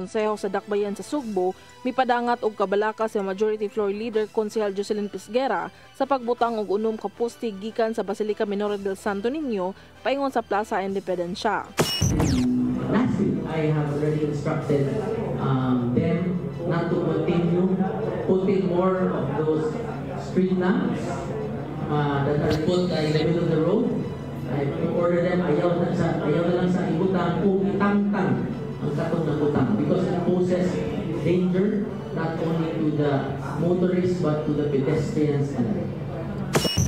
Konseho sa Dakbayan sa Sugbo, mipadangat og kabalaka sa Majority Floor Leader Konsehal Jocelyn Pisguera sa pagbutang og unom ka poste gikan sa Basilica Menor del Santo Niño paingon sa Plaza Independencia. Lastly, I have already instructed them not to continue putting more of those street lamps that are put in the middle of the road. I order them ayaw na lang sa ibutang kung itangtang ang katong nabutang because it poses danger not only to the motorists but to the pedestrians alike.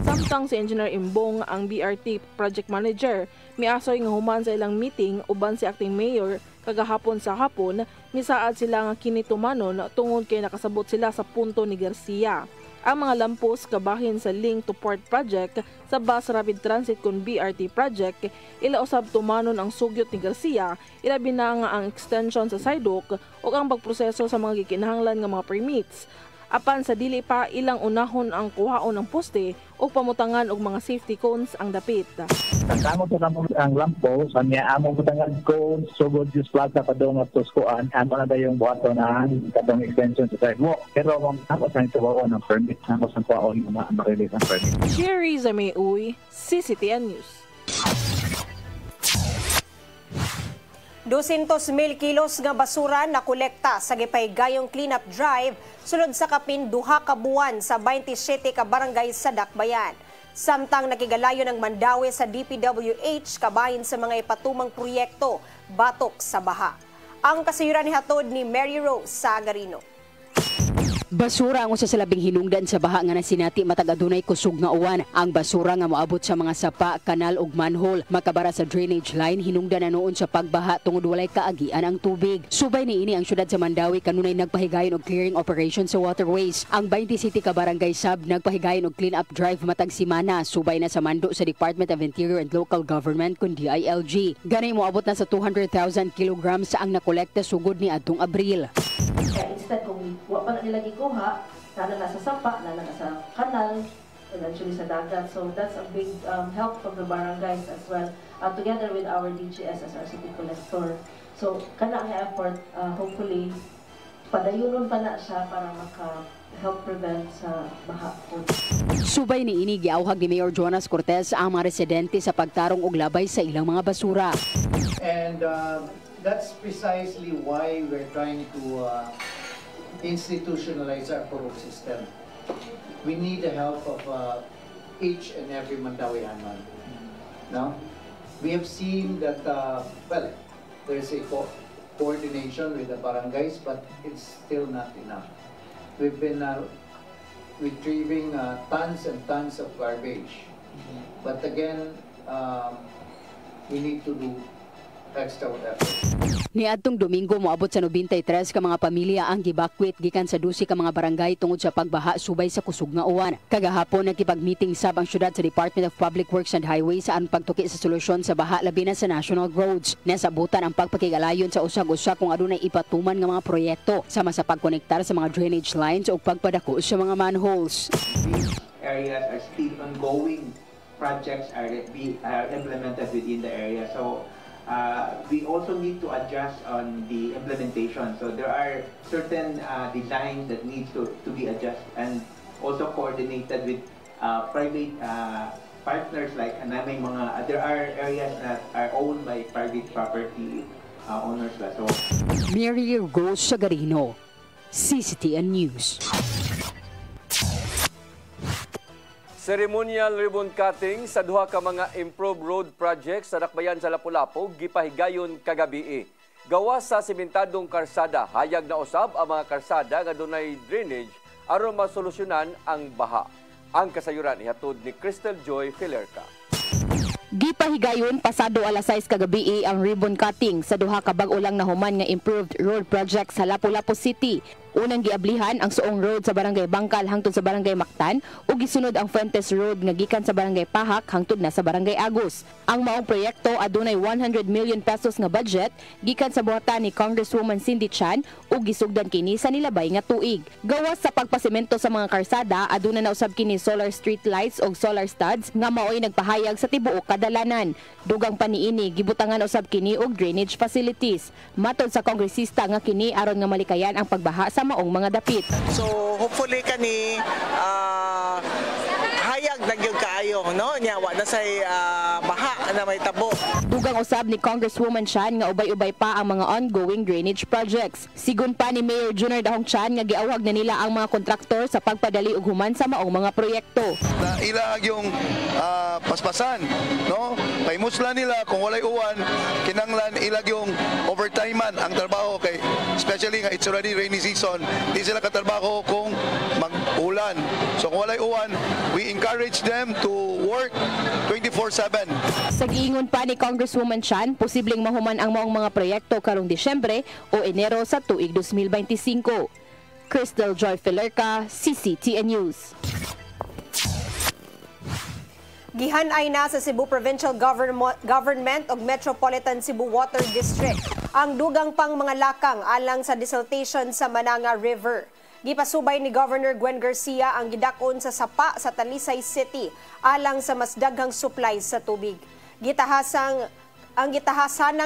Samtang si Engineer Imbong ang BRT project manager, miasoy nga human sa ilang meeting uban si acting mayor kagahapon sa hapon, misaad sila nga kinitumanon tungod kay nakasabot sila sa punto ni Garcia. Ang mga lampos kabahin sa Link to Port project sa Bus Rapid Transit kun BRT project, ila usab tumanon ang sugyot ni Garcia, ilabi na nga ang extension sa sidewalk o ang pagproseso sa mga gikinahanglan nga mga permits. Apan sa dili pa ilang unahon ang kuhaon ng poste o pamutangan og mga safety cones ang dapit. Kamo to kamo ang lampo kanya among butangan cones sugod jus plaza padong at tuskuan amo na dayong buhato na katong extension sa sidewalk. Pero kung ako sa ito ng permit ako sa kuhaon na ma-release ang permit. Sherry Zameuy, CCTN News. 200,000 kilos nga basura na kolekta sa gipaygayong cleanup drive sulod sa kapin duha ka buwan sa 27 ka barangay sa Dakbayan. Samtang nakigalayo ng mandawi sa DPWH kabahin sa mga ipatumang proyekto batok sa baha. Ang kasayuran ni hatod ni Mary Rose Sagarino. Basura ang usa sa labing hinungdan sa baha nga nasinati matag adunay kusog nga uwan. Ang basura nga moabot sa mga sapa, kanal ug manhole makabara sa drainage line hinungdan na noon sa pagbaha tungod walay kaagian ang tubig. Subay niini ang syudad sa Mandawi kanunay nagpahigayon og clearing operation sa waterways. Ang 20 city ka barangay sub nagpahigayon og clean up drive matag simana subay na sa mando sa Department of Interior and Local Government kun DILG. Ganay moabot na sa 200,000 kilograms ang nakolekta sugod ni adtong Abril. Instead kung wa pa na nila gikuha, nana na sa sapa, nana na sa kanal, eventually sa dagat. So that's a big help from the barangays as well, together with our DGS as our city collector. So kana ang effort, hopefully, padayunon pa na siya para maka-help prevent sa baha. Subay ni ini giawhag ni Mayor Jonas Cortez ang mga residente sa pagtarong og labay sa ilang mga basura. And that's precisely why we're trying to institutionalize our parole system. We need the help of each and every Mandawianan. No? We have seen that, well, there's a coordination with the barangays, but it's still not enough. We've been retrieving tons and tons of garbage. But again, we need to do extra effort. Niadtong Domingo moabot sa 93 ka mga pamilya ang gibakwit gikan sa 12 ka mga barangay tungod sa pagbaha subay sa kusog nga uwan. Kagahapon nagkipag-meeting sab ang syudad sa Department of Public Works and Highways sa pagtuki sa solusyon sa baha labi na sa national roads. Nasabutan ang pagpakigalayon sa usag-usa kung adunay ipatuman nga mga proyekto sama sa pagkonektar sa mga drainage lines o pagpadako sa mga manholes. These areas are still ongoing. Projects are implemented within the area. So we also need to adjust on the implementation. So there are certain designs that needs to be adjusted and also coordinated with private partners like may mga there are areas that are owned by private property owners. So Mary Rose Sagarino, CCTN News. Ceremonial ribbon cutting sa duha ka mga improved road projects sa Dakbayan sa Lapu-Lapu gipahigayon kagabi. Gawas sa simentadong karsada, hayag na usab ang mga karsada nga dunay drainage aron masolusyonan ang baha. Ang kasayuran ihatod ni Crystal Joy Filerca. Gipahigayon pasado alas 6 kagabi ang ribbon cutting sa duha ka bag-o lang nahuman nga improved road project sa Lapu-Lapu City. Unang giablihan ang Suong Road sa Barangay Bangkal hangtod sa Barangay Mactan ug gisunod ang Fuentes Road nga gikan sa Barangay Pahak hangtod na sa Barangay Agus. Ang maong proyekto adunay 100 million pesos nga budget gikan sa buhatan ni Congresswoman Cindy Chan ug gisugdan kini sa nilabay nga tuig. Gawas sa pagpasemento sa mga karsada aduna na usab kini solar street lights ug solar studs nga mao'y nagpahayag sa tibuok kadalanan. Dugang paniini gibutangan usab kini og drainage facilities. Matod sa kongresista nga kini aron nga malikayan ang pagbaha sa maong mga dapit. So hopefully kani hayag na gyud kaayo no nya wa na say baha na may tabo. Dugang usab ni Congresswoman Chan nga ubay-ubay pa ang mga ongoing drainage projects. Sigun pa ni Mayor Junior Dahong Chan nga giawhag na nila ang mga kontraktor sa pagpadali og human sa maong mga proyekto. Na ilag yung paspasan no paimusla nila kung walay uwan kinanglan ilag yung overtimean ang trabaho kay especially nga it's already rainy season di sila katrabaho kung mag-ulan. So kung walay uwan, we encourage them to work 24/7. Sa giingon pa ni Congresswoman Chan, posibleng mahuman ang maong mga proyekto karong Disyembre o Enero sa tuig 2025. Crystal Joy Filerca, CCTN News. Gihanay na sa Cebu Provincial Government ug Metropolitan Cebu Water District ang dugang pang mga lakang alang sa desiltation sa Mananga River. Gipasubay ni Governor Gwen Garcia ang gidakon sa sapa sa Talisay City alang sa mas daghang supplies sa tubig. Gitahasanang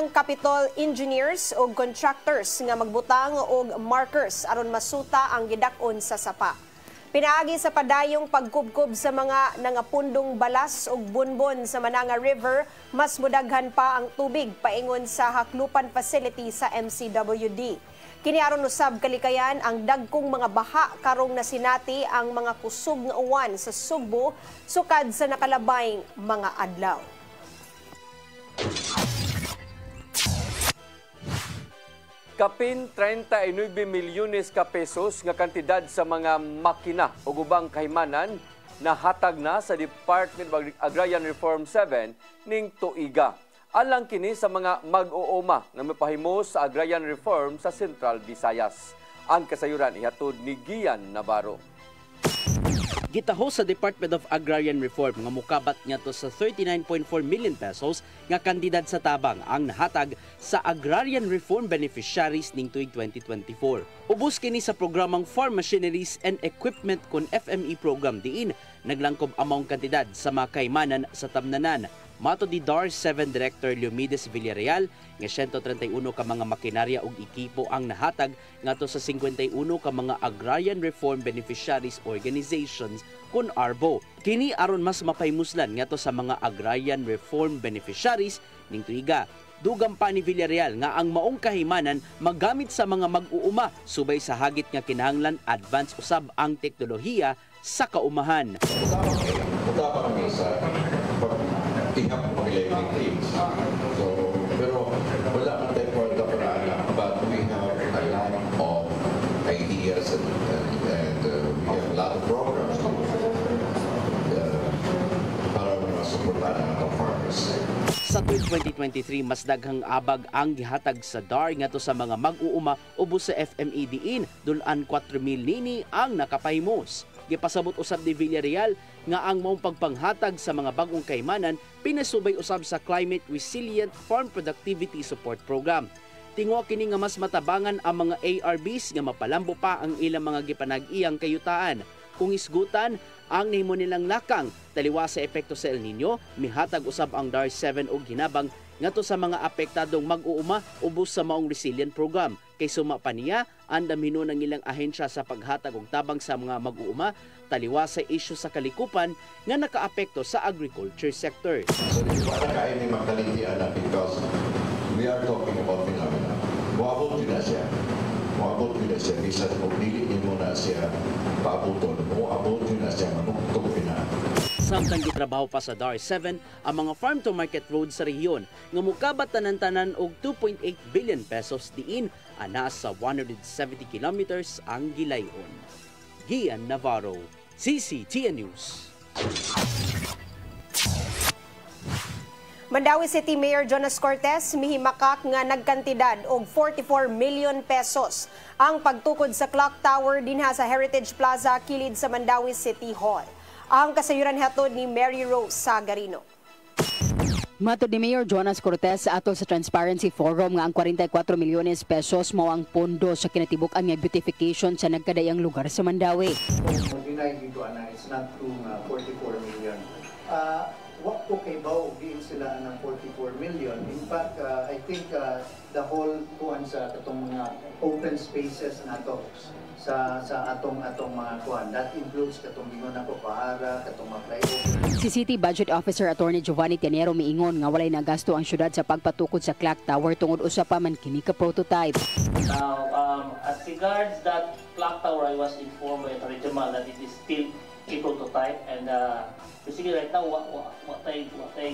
Capitol engineers o contractors nga magbutang og markers aron masuta ang gidakon sa sapa. Pinaagi sa padayong pagkubkob sa mga nangapundong balas ug bunbon sa Mananga River, mas mudaghan pa ang tubig paingon sa haklupan facility sa MCWD. Kini aron usab kalikayan ang dagkong mga baha karong nasinati ang mga kusog nga uwan sa Sugbo sukad sa nakalabayng mga adlaw. Kapin 39 milyones ka pesos nga kantidad sa mga makina o ubang kahimanan na hatag na sa Department of Agrarian Reform 7 ning tuiga. Alang kini sa mga mag-uuma nga mapahimo sa agrarian reform sa Central Visayas. Ang kasayuran ihatod ni Gian Navarro. Gitaho sa Department of Agrarian Reform nga mukabat niya to sa 39.4 million pesos nga kandidad sa tabang ang nahatag sa Agrarian Reform beneficiaries ning tuig 2024. Ubos kini sa programang Farm Machineries and Equipment kon FME program diin naglangkob among kantidad sa mga kaymanan sa tamnanan. Mato di DAR 7 Director Leomides Villarreal nga 131 ka mga makinarya ug ekipo ang nahatag ngadto sa 51 ka mga Agrarian Reform Beneficiaries Organizations kun ARBO. Kini aron mas mapaymuslan ngadto sa mga Agrarian Reform Beneficiaries ning tuiga. Dugang pa ni Villarreal nga ang maong kahimanan magamit sa mga mag-uuma subay sa hagit nga kinahanglan advance usab ang teknolohiya sa kaumahan. Ihap mag-electric things. So, pero wala man tayo for the parana, but we have a lot of ideas and we have a lot of programs para masuportahan ang farmers. Sa tuig 2023, mas daghang abag ang gihatag sa DAR ngadto sa mga mag-uuma ubos sa FME diin, dulan 4,000 nini ang nakapahimos. Gipasabot usab ni Villarreal nga ang maong pagpanghatag sa mga bagong kaymanan pinasubay usab sa Climate Resilient Farm Productivity Support Program. Tingwa kini nga mas matabangan ang mga ARBs nga mapalambo pa ang ilang mga gipanag-iyang kayutaan. Kung isgutan ang nahimo nilang lakang taliwa sa epekto sa El Nino, mihatag usab ang DAR 7 og hinabang ngadto sa mga apektadong mag-uuma ubos sa maong resilient program. Kay suma pa niya, andam hino ng ilang ahensya sa paghatag og tabang sa mga mag-uuma taliwa sa isyu sa kalikupan nga nakaapekto sa agriculture sector. So di ba kain ni magkalintian na because we are talking about phenomena. Wabot na siya. Wabot na siya. Bisa kung dili mo na siya paabuton. Wabot na siya manugtog na. Samtang gitrabaho pa sa DAR 7 ang mga farm-to-market road sa rehiyon nga mukabat tanan-tanan og 2.8 billion pesos diin ana sa 170 kilometers ang gilayon. Gian Navarro, CCTN News. Mandawi City Mayor Jonas Cortez mihimakak nga nagkantidad og 44 million pesos ang pagtukod sa clock tower dinha sa Heritage Plaza kilid sa Mandawi City Hall. Ang kasayuran hatod ni Mary Rose Sagarino. Matod ni Mayor Jonas Cortez atol sa Transparency Forum nga ang 44 milyones pesos mao ang pondo sa kinatibuk-an nga beautification sa nagkadayang lugar sa Mandawi. It's not true 44 million. What po kay Bao din sila ng 44 million. In fact, I think the whole kuan sa katong mga open spaces nato sa atong mga kuan, that includes katong gingon ako paara, katong mga flyover. Si City Budget Officer Attorney Giovanni Tianero miingon nga walay nagasto ang syudad sa pagpatukod sa clock tower tungod usa pa man kini ka prototype. Now, as regards that clock tower, I was informed by Attorney Jamal that it is still a prototype, and basically right now what I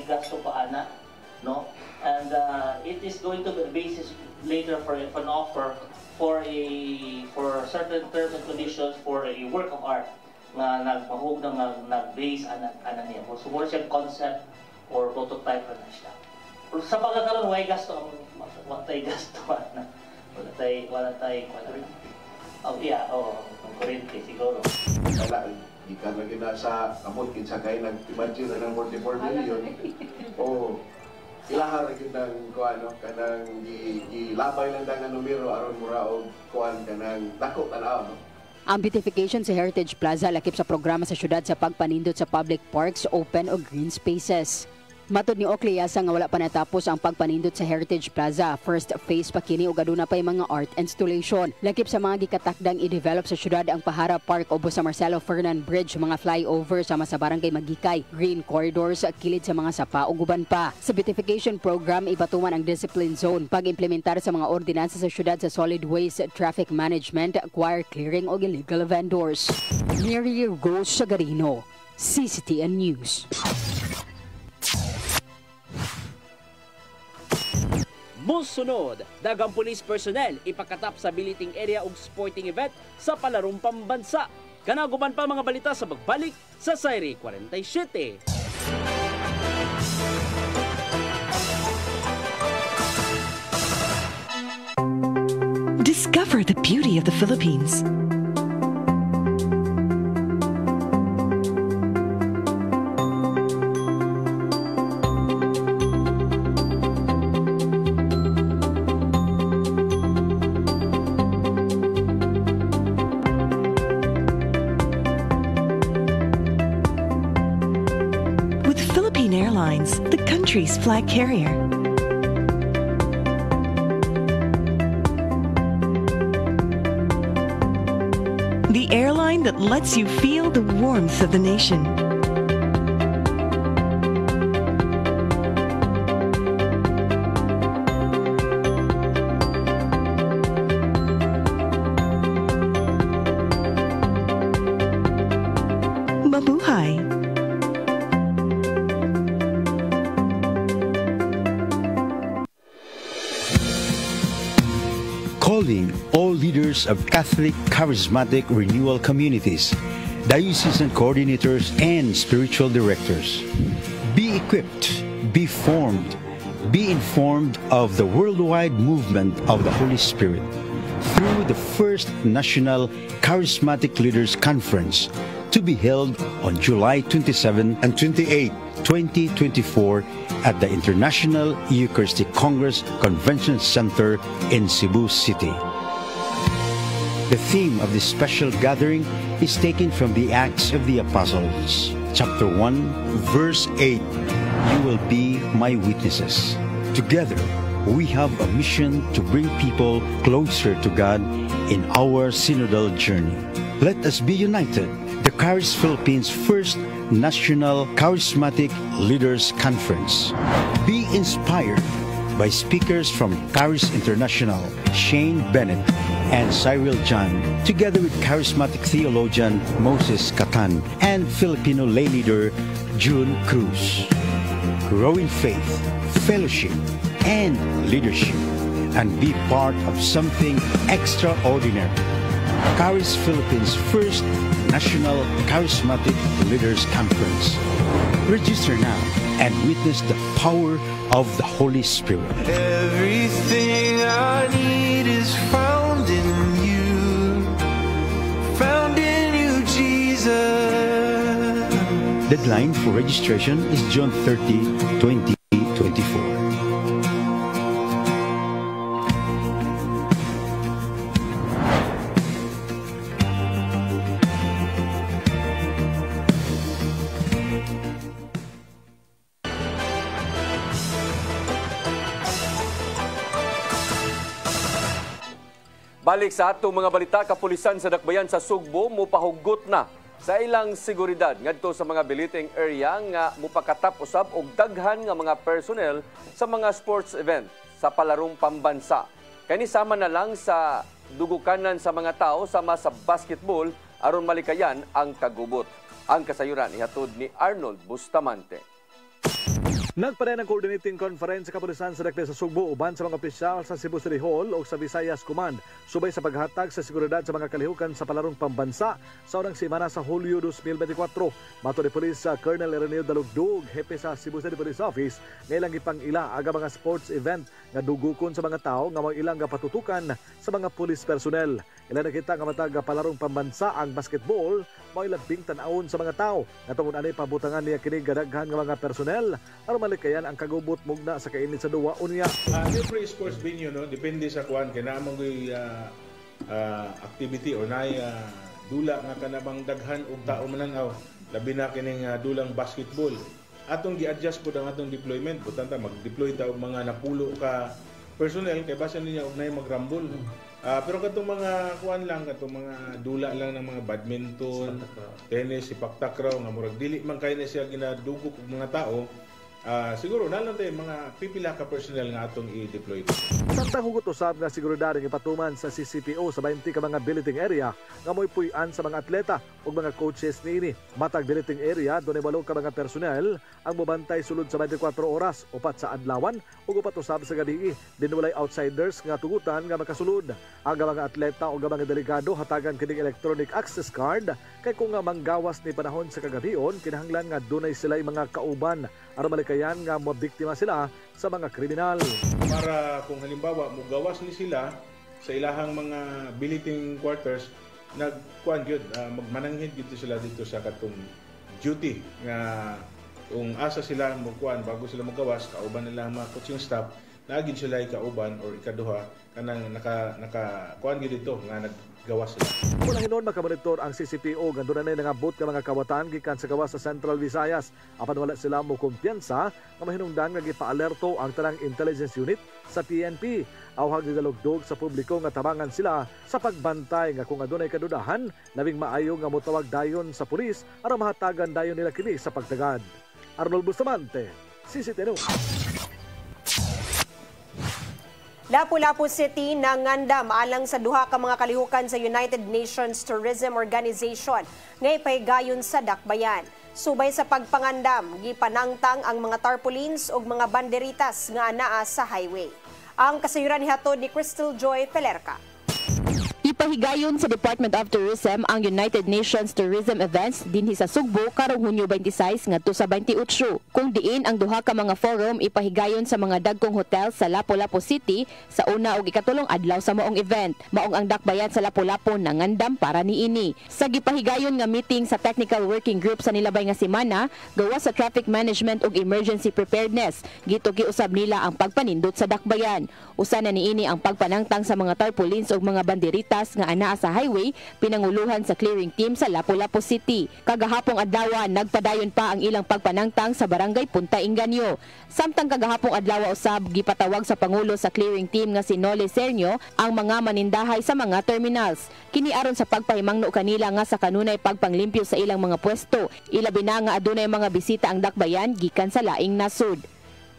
gasto pa ana, no, and it is going to be a basis later for an offer for certain terms and conditions for a work of art nga nagmahug na nag-base ana niya. So more siya concept or prototype na siya. Pero sa pagkakaroon way gasto what I gasto ana. Wala tay oh yeah, kurente siguro. Di ka lagi na sa amot kinsa kay nag-imagine na ng 44 million. O ilahar gyud ng kuan kanang gilabay lang ang numero aron mura og kuan kanang dako tanaw no. Ang beautification sa Heritage Plaza lakip sa programa sa syudad sa pagpanindot sa public parks, open o green spaces. Matod ni Oakley Yasa nga wala pa natapos ang pagpanindot sa Heritage Plaza. First phase pa kini ug aduna pay mga art installation. Lakip sa mga gikatakdang i-develop sa syudad ang Pahara Park ubos sa Marcelo Fernan Bridge, mga flyover sama sa Barangay Magikay, green corridors kilid sa mga sapa ug uban pa. Sa beautification program ibatuman ang discipline zone, pag-implementar sa mga ordinansa sa syudad sa solid waste, traffic management, choir clearing ug illegal vendors. Mary Rose Sagarino, CCTN News. Musunod, dagang police personnel ipakatap sa billeting area ug sporting event sa palarong pambansa. Kanaguban pa mga balita sa pagbalik sa Sayri 47. Discover the beauty of the Philippines. Airlines, the country's flag carrier. The airline that lets you feel the warmth of the nation. Mabuhay! Calling all leaders of Catholic Charismatic Renewal Communities, diocesan coordinators, and spiritual directors. Be equipped, be formed, be informed of the worldwide movement of the Holy Spirit through the first National Charismatic Leaders Conference to be held on July 27 and 28, 2024 at the International Eucharistic Congress Convention Center in Cebu City. The theme of this special gathering is taken from the Acts of the Apostles, chapter 1, verse 8. You will be my witnesses. Together, we have a mission to bring people closer to God in our synodal journey. Let us be united. The Charis Philippines First National Charismatic Leaders Conference. Be inspired by speakers from Charis International, Shane Bennett and Cyril John, together with charismatic theologian Moses Catan and Filipino lay leader June Cruz. Grow in faith, fellowship, and leadership, and be part of something extraordinary. Charis Philippines First National Charismatic Leaders Conference. Register now and witness the power of the Holy Spirit. Everything I need is found in you, Jesus. Deadline for registration is June 30, 2024. Balik sa atong mga balita, kapulisan sa Dakbayan sa Sugbo mupahugot na sa ilang seguridad ngadto sa mga biliting area nga mupakatap usab og daghan nga mga personnel sa mga sports event sa palarong pambansa. Kani sama na lang sa dugukanan sa mga tao sama sa basketball aron malikayan ang kagubot. Ang kasayuran ihatod ni Arnold Bustamante. Nagparay ng coordinating conference sa kapulisan sa Dakbayan sa Sugbo uban sa mga opisyal sa Cebu City Hall o sa Visayas Command subay sa paghatag sa seguridad sa mga kalihukan sa palarong pambansa sa unang semana sa Hulyo 2024. Mato ni Police Colonel Ireneo Dalugdug, hepe sa Cebu City Police Office, ngailang ipang-ila aga mga sports event nga dugukon sa mga tao nga mga ilang patutukan sa mga police personnel. Ilan nakita nga matag palarong pambansa ang basketball, mga ilabing tanawon sa mga tao. Natungod anay pabutangan niya kinig gadaghan nga mga personnel aron malikayan ang kagubot mugna sa kainit sa duwa unya. Every sports venue no depende sa kuan kay naa mo'y activity or nay dula nga kanabang daghan og tao mananaw labi na kining dulang basketball. Atong gi-adjust pud ang atong deployment butan ta mag-deploy ta og mga napulo ka personnel kay basa niya og nay magrambol. Pero katong mga kuan lang, katong mga dula lang ng mga badminton, tennis, sipak-takraw nga murag dili man kay na siya ginadugok og mga tao. Siguro na lang tayo mga pipila ka personnel nga atong i-deploy. Samtang hugot usab nga seguridad ang ipatuman sa CCPO sa 20 ka mga billeting area nga mo'y puy-an sa mga atleta o mga coaches niini. Matag billeting area doon ay 8 ka mga personnel ang mubantay sulod sa 24 oras, upat sa adlawan ug upat usab sa gabi. Dinulay outsiders nga tugutan nga makasulod. Ang mga atleta o mga delegado hatagan kining electronic access card kay kung nga manggawas ni panahon sa kagabion kinahanglan nga dunay sila mga kauban aron malikayan nga mabiktima sila sa mga kriminal. Para kung halimbawa mugawas ni sila sa ilahang mga billeting quarters, nagkuan gyud magmananghid dito sila dito sa katong duty nga kung asa sila magkuan bago sila magawas kauban nila mga coaching staff naagid sila ikauban or ikaduha kanang naka kuan gyud dito nga naggawas sila. Mula hinon makamonitor ang CCPO nga doon na nangabot ka mga kawatan gikan sa gawas sa Central Visayas apan wala sila mo kumpiyansa nga mahinungdan nga gipaalerto ang tanang intelligence unit sa PNP. Awhag ni Dalugdog sa publiko nga tabangan sila sa pagbantay nga kung adunay kadudahan labing maayo nga motawag dayon sa pulis aron mahatagan dayon nila kini sa pagtagad. Arnold Bustamante, CCTV. Lapu-Lapu City nangandam alang sa duha ka mga kalihukan sa United Nations Tourism Organization ngay pahigayon sa Dakbayan. Subay sa pagpangandam, gipanangtang ang mga tarpaulins ug mga banderitas nga anaa sa highway. Ang kasayuran nihatod ni Crystal Joy Pelerca. Ipahigayon sa Department of Tourism ang United Nations Tourism Events dinhi sa Sugbo karong Hunyo 26 ngadto sa 28 kung diin ang duha ka mga forum ipahigayon sa mga dagkong hotel sa Lapu-Lapu City sa una ug ikatulong adlaw sa maong event. Maong ang Dakbayan sa Lapu-Lapu nangandam para niini. Sa gipahigayon nga meeting sa Technical Working Group sa nilabay nga semana gawas sa traffic management ug emergency preparedness, gituki usab nila ang pagpanindot sa Dakbayan. Usa na niini ang pagpanangtang sa mga tarpaulins ug mga banderita nga anaa sa highway pinanguluhan sa clearing team sa Lapu-Lapu City. Kagahapong adlaw nagpadayon pa ang ilang pagpanangtang sa barangay Punta Inganyo. Samtang kagahapong adlaw usab gipatawag sa pangulo sa clearing team nga si Noli Sernio ang mga manindahay sa mga terminals. Kini aron sa pagpahimangno kanila nga sa kanunay pagpanglimpyo sa ilang mga pwesto. Ilabi na nga adunay mga bisita ang Dakbayan gikan sa laing nasud.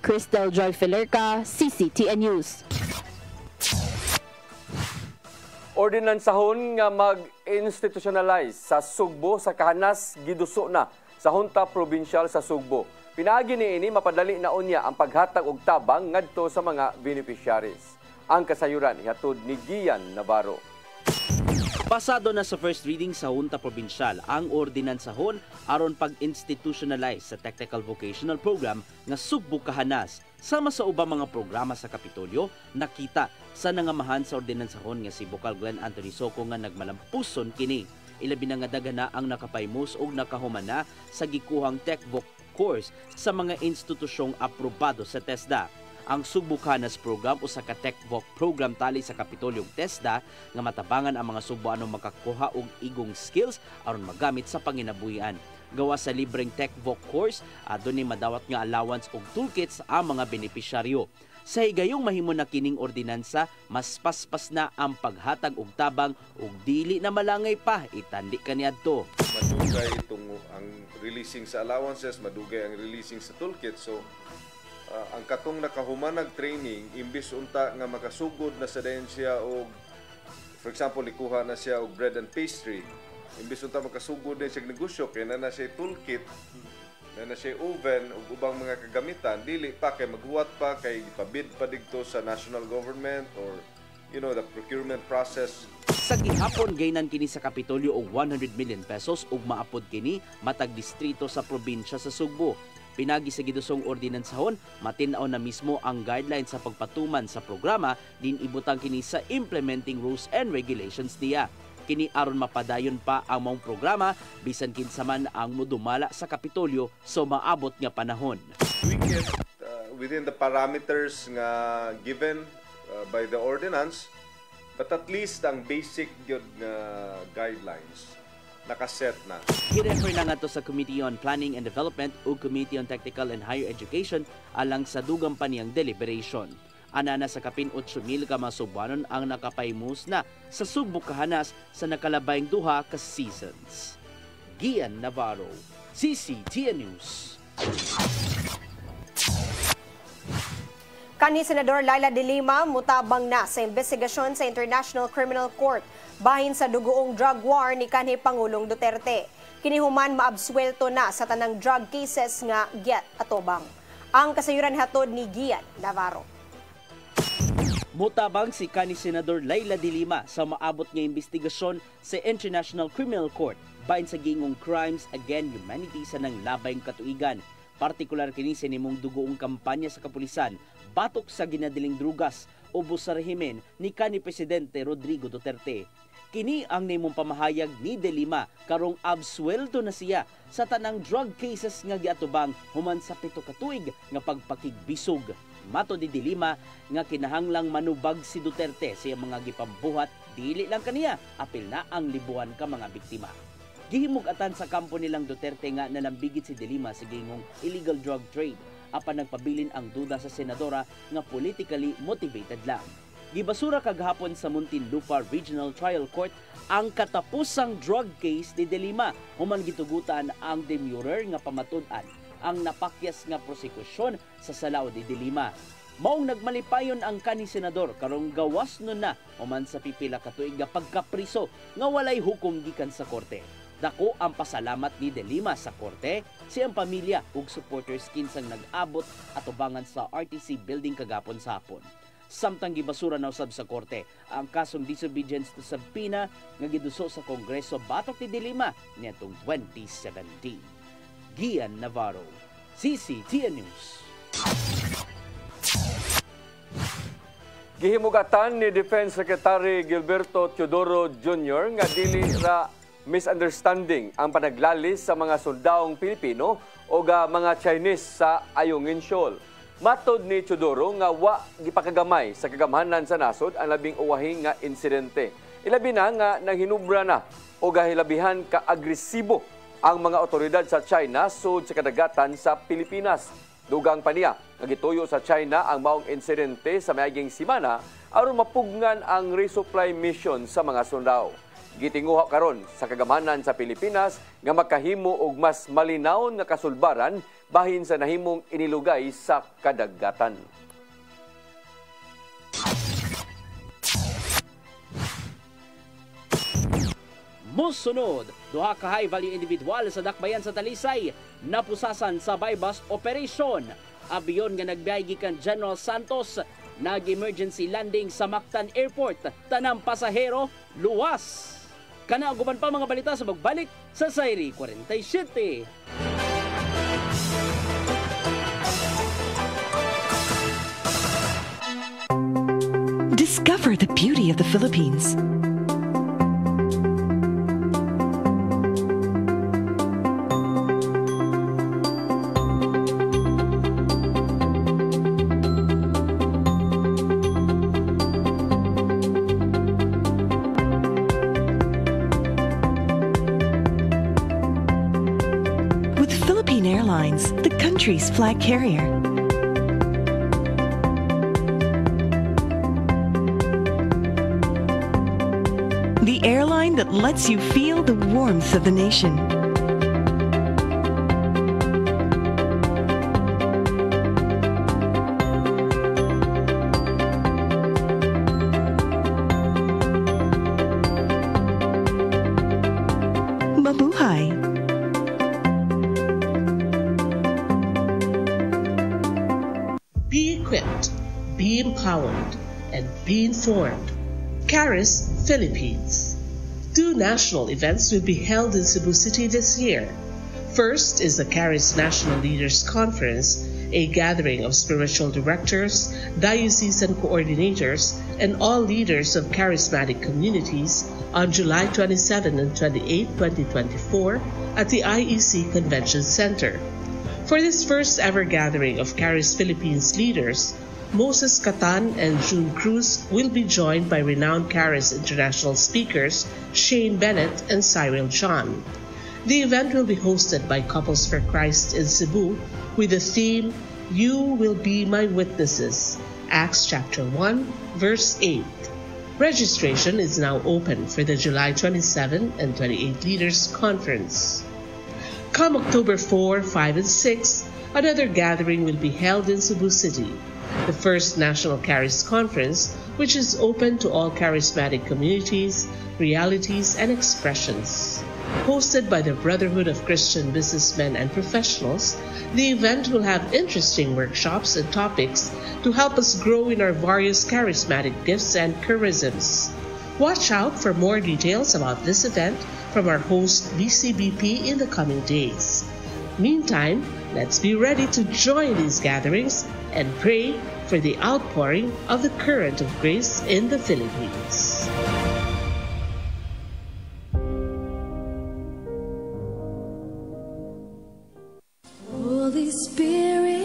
Crystal Joy Pelerca, CCTN News. Ordinansahon nga mag-institutionalize sa Sugbo sa kahanas giduso na sa Junta Provincial sa Sugbo. Pinaagi niini mapadali na unya ang paghatag og tabang ngadto sa mga beneficiaries. Ang kasayuran ihatod ni Gian Navarro. Pasado na sa first reading sa Junta Provincial ang ordinansahon aron pag-institutionalize sa Technical Vocational Program nga sugbok kahanas. Sama sa ubang mga programa sa Kapitolyo, nakita sa nangamahan sa ordinansahon nga si Bukal Glenn Anthony Soco nga nagmalampuson kini. Ilabi na nga dagana ang nakapaymos o nakahuman na sa gikuhang TechVoc course sa mga institusyong aprobado sa TESDA. Ang Sugbok-Kahanas program o sa TechVoc program tali sa Kapitolyong TESDA nga matabangan ang mga Sugboanong makakuha og igong skills aron magamit sa panginabuhian. Gawa sa libreng TechVoc course, adunay madawat nga allowance og toolkits ang mga benepisyaryo. Sa higayong mahimo na kining ordinansa, mas paspas na ang paghatag og tabang og dili na malangay pa itandi kaniadto. Madugay itong ang releasing sa allowances, madugay ang releasing sa toolkit. So ang katong nakahumanag training imbis unta nga makasugod na sa dayon siya og for example ikuha na siya og bread and pastry, imbis unta makasugod din siya negosyo kay na siya toolkit, na siya oven ug ubang mga kagamitan, dili pa kay maghuwat pa kay ipabid pa didto sa national government or the procurement process. Sa gihapon gaynan kini sa Kapitolyo og 100 million pesos ug maapod kini matag distrito sa probinsya sa Sugbo. Pinagi sa gidusong ordinansahon, matinaw na mismo ang guidelines sa pagpatuman sa programa din ibutang kini sa implementing rules and regulations niya. Kini aron mapadayon pa ang maong programa bisan kinsa man ang modumala sa Kapitolyo so maabot nga panahon. We get within the parameters nga given by the ordinance, but at least ang basic gyud nga guidelines nakaset na. Girefer na nga to sa Committee on Planning and Development o Committee on Technical and Higher Education alang sa dugang pa niyang deliberation. Anana sa kapin 8,000 ka mga Sugboanon ang nakapaymus na sa Sugbok Kahanas sa nakalabayng duha ka seasons. Gian Navarro, CCTN News. Kanhi Senador Laila de Lima mutabang na sa investigasyon sa International Criminal Court bahin sa dugoong drug war ni kanhi Pangulong Duterte. Kini human maabsuelto na sa tanang drug cases nga giat atobang. Ang kasayuran hatod ni Gian Navarro. Mutabang si kanhi Senador Laila de Lima sa maabot nga investigasyon sa International Criminal Court bahin sa gingong crimes against humanity sa nanglabayng katuigan. Partikular kini sa nimong dugoong kampanya sa kapulisan batok sa ginadiling drugas ubos sa rehimen ni kanhi Presidente Rodrigo Duterte. Kini ang nimong pamahayag ni De Lima karong absuelto na siya sa tanang drug cases nga giatubang human sa 7 ka tuig nga pagpakigbisog. Mato ni De Lima nga kinahanglang manubag si Duterte sa mga gipambuhat dili lang kaniya apil na ang libuhan ka mga biktima. Gihimug-atan sa kampo nilang Duterte nga nalambigit si De Lima sa gingong illegal drug trade apan nagpabilin ang duda sa senadora nga politically motivated lang. Gibasura kaghapon sa Muntinlupa Regional Trial Court ang katapusang drug case ni De Lima human gitugutan ang demurrer nga pamatud-an ang napakyas nga prosekusyon sa salaw ni De Lima. Maong nagmalipayon ang kanhi senador karong gawas nun na human sa pipila ka tuig nga pagkapriso nga walay hukom gikan sa korte. Dako ang pasalamat ni De Lima sa korte, siyang pamilya ug supporters kinsang nag-abot atubangan sa RTC building kagapon sa hapon. Samtang gibasura na usab sa korte ang kasong disobedience to subpoena nga giduso sa Kongreso batok ni De Lima niadtong 2017. Gian Navarro, CCTN News. Gihimugatan ni Defense Secretary Gilberto Teodoro Jr. nga dili ra misunderstanding ang panaglalis sa mga soldaong Pilipino o mga Chinese sa Ayungin Shoal. Matod ni Teodoro nga wa gipakagamay sa kagamhanan sa nasod ang labing uwahing nga insidente. Ilabi na nga nanghinubra na o gahilabihan ka-agresibo ang mga otoridad sa China sud sa kadagatan sa Pilipinas. Dugang pa niya, nagituyo sa China ang maong insidente sa mayaging simana aron mapugnan ang resupply mission sa mga sundao. Gitinguha karon sa kagamhanan sa Pilipinas nga makahimo og mas malinaw nga kasulbaran bahin sa nahimong inilugay sa kadagatan. Musunod, duha ka high-value individual sa dakbayan sa Talisay napusasan sa buy-bust operation. Abiyon nga nagbiyahe gikan General Santos nag-emergency landing sa Mactan Airport. Tanang pasahero, luwas. Kanauguban pa mga balita sa magbalik sa Sayri 47. Discover the beauty of the Philippines. With Philippine Airlines, the country's flag carrier. The airline that lets you feel the warmth of the nation. Mabuhay! Be equipped, be empowered, and be informed. Caris Philippines. 2 national events will be held in Cebu City this year. First is the Caris National Leaders Conference, a gathering of spiritual directors, diocesan coordinators, and all leaders of charismatic communities on July 27 and 28, 2024 at the IEC Convention Center. For this first ever gathering of Caris Philippines leaders, Moses Catan and June Cruz will be joined by renowned Caris international speakers Shane Bennett and Cyril John. The event will be hosted by Couples for Christ in Cebu with the theme, You Will Be My Witnesses, Acts chapter 1, verse 8. Registration is now open for the July 27 and 28 Leaders Conference. Come October 4, 5, and 6, another gathering will be held in Cebu City, the first National Caris Conference, which is open to all charismatic communities, realities, and expressions. Hosted by the Brotherhood of Christian Businessmen and Professionals, the event will have interesting workshops and topics to help us grow in our various charismatic gifts and charisms. Watch out for more details about this event from our host BCBP in the coming days. Meantime, let's be ready to join these gatherings and pray for the outpouring of the current of grace in the Philippines. Holy Spirit,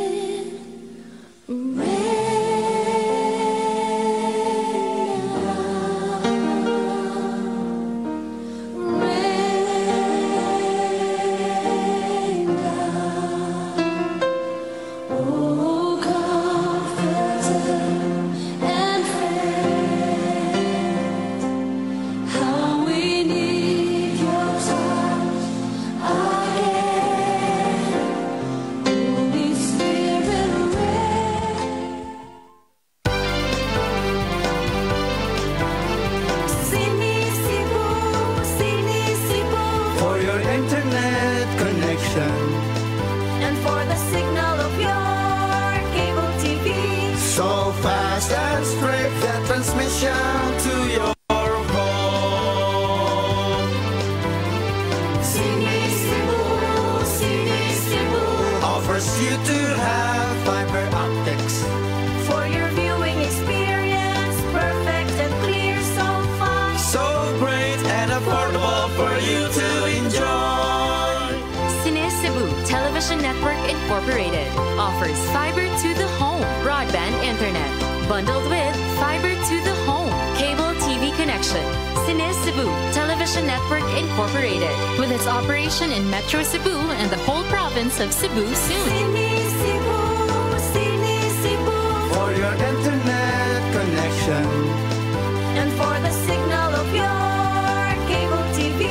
Incorporated offers fiber to the home broadband internet bundled with fiber to the home cable TV connection. Cine Cebu Television Network Incorporated with its operation in Metro Cebu and the whole province of Cebu soon. Cine Cebu, for your internet connection and for the signal of your cable TV.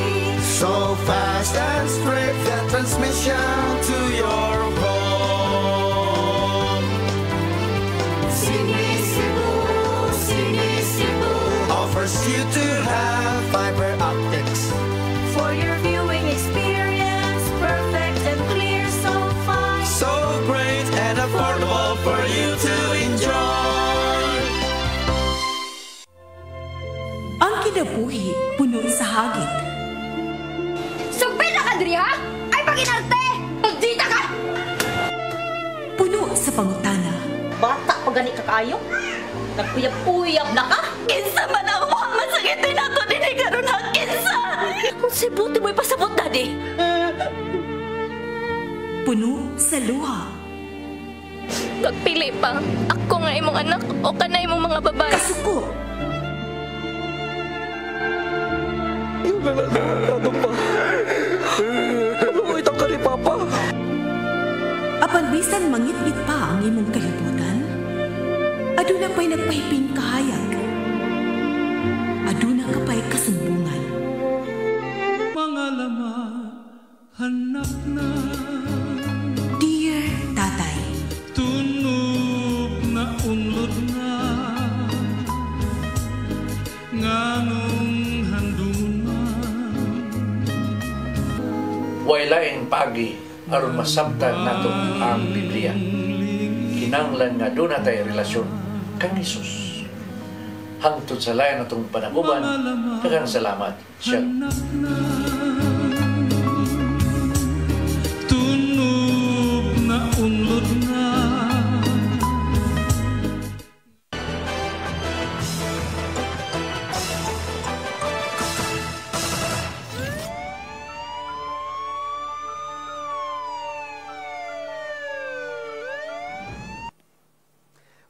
So fast and straight the transmission to your home. Cine Cebu offers you to have fiber optics for your viewing experience, perfect and clear, so fine, so great and affordable for you to enjoy. kinabuhi puno sa hagit. Sugpila ka, Dri, ha? Ay, paginarte! Pagdita ka! Puno sa pangutana. Bata pa gani ka kayo? Nagpuyab-puyab na ka? Kinsa man ang mga masakitin nato din ay karon ha? Kinsa! Kung sibuti mo'y pasabot, Daddy. Puno sa luha. Pagpili pa, ako nga imong anak o kanay imong mga babae. Kasuko. Yung nananado pa. Ano itong ka ni Papa? Apan bisan mangit-ngit pa ang imong kalibutan, aduna pa'y nagpahiping kahayag. Aduna ka pa'y kasumbungan. Mga laman, hanap na. Dear Tatay, tunog na unlod na. Nganong handungan. Wailaing pagi aron masabtan nato ang Biblia. Kinahanglan nga doon natay relasyon kang Hesus. Hangtod sa layan natong panaguban, daghang salamat. Shalom. Tunog na unlod na.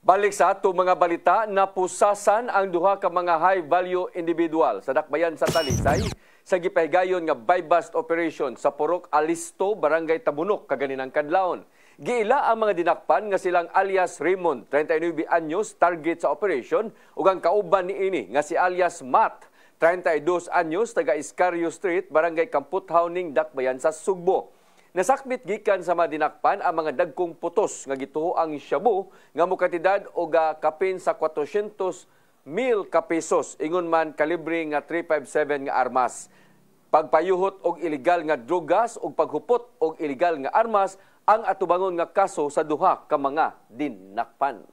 Balik sa ato mga balita, napusasan ang duha ka mga high-value individual sa dakbayan sa Talisay sa gipahigayon nga buy-bust operation sa Purok Alisto, Barangay Tabunok, kaganinang kadlawon. Giila ang mga dinakpan nga silang alias Raymond, 39 anyos, target sa operation, ug ang kauban niini nga si alias Matt, 32 anyos, taga Iscario Street, Barangay Kamputhaw ning dakbayan sa Sugbo. Nasakbit gikan sa mga dinakpan ang mga dagkong putos nga gituho ang shabu nga mukatidad og kapin sa 400,000 ka pesos ingon man kalibre nga 357 nga armas. Pagpayuhot og illegal nga drogas ug paghupot og illegal nga armas ang atubangon nga kaso sa duha ka mga dinakpan.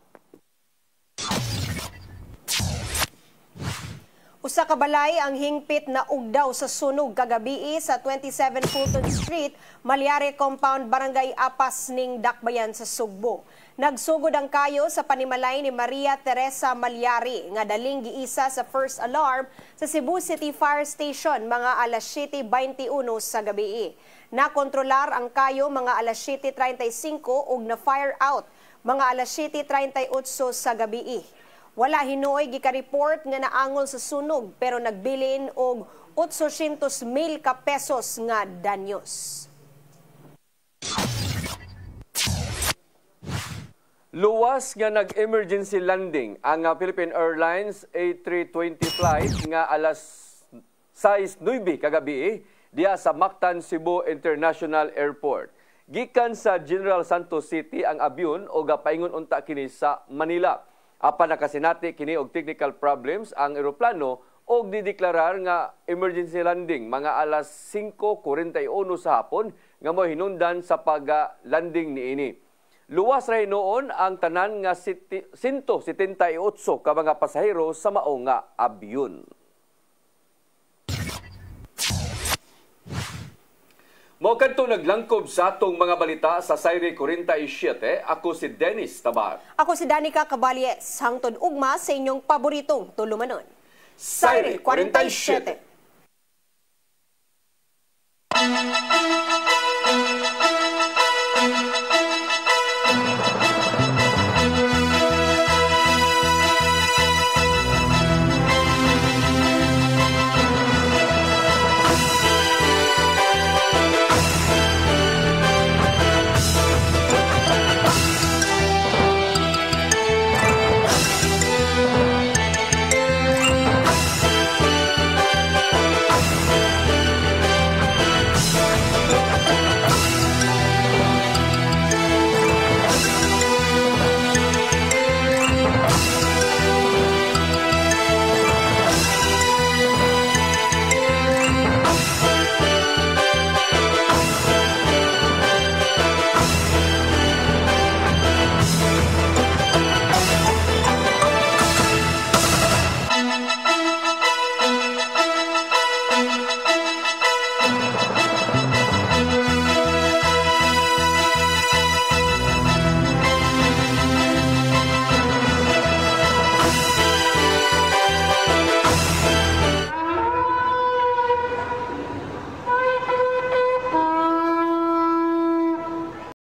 Usa ka balay ang hingpit na ugdaw sa sunog kagabi sa 27 Fulton Street, Malyari Compound, Barangay Apas ning Dakbayan sa Sugbo. Nagsugod ang kayo sa panimalay ni Maria Teresa Malyari nga daling giisa sa first alarm sa Cebu City Fire Station mga alas 7:21 sa gabi. Nakontrolar ang kayo mga alas 7:35 ug na fire out mga alas 7:38 sa gabi. Wala hinuoy gika-report nga naangol sa sunog pero nagbilin og 800,000 ka pesos nga danyos. Luwas nga nag-emergency landing ang Philippine Airlines A320 flight nga alas 6:09 kagabi diya sa Mactan, Cebu International Airport. Gikan sa General Santos City ang abyon o gapaingon unta kini sa Manila. Apan nakasinati kini og technical problems ang eroplano og dideklarar nga emergency landing mga alas 5:41 sa hapon nga mo hinungdan sa pag-landing niini. Luwas ra noon ang tanan nga 178 ka mga pasahero sa mao nga abyon. Mo kadto naglangkob sa atong mga balita sa Sayre 47, ako si Dennis Tabar. Ako si Danica Caballes, hangtod ugma sa inyong paboritong tulumanon. Sayre 47.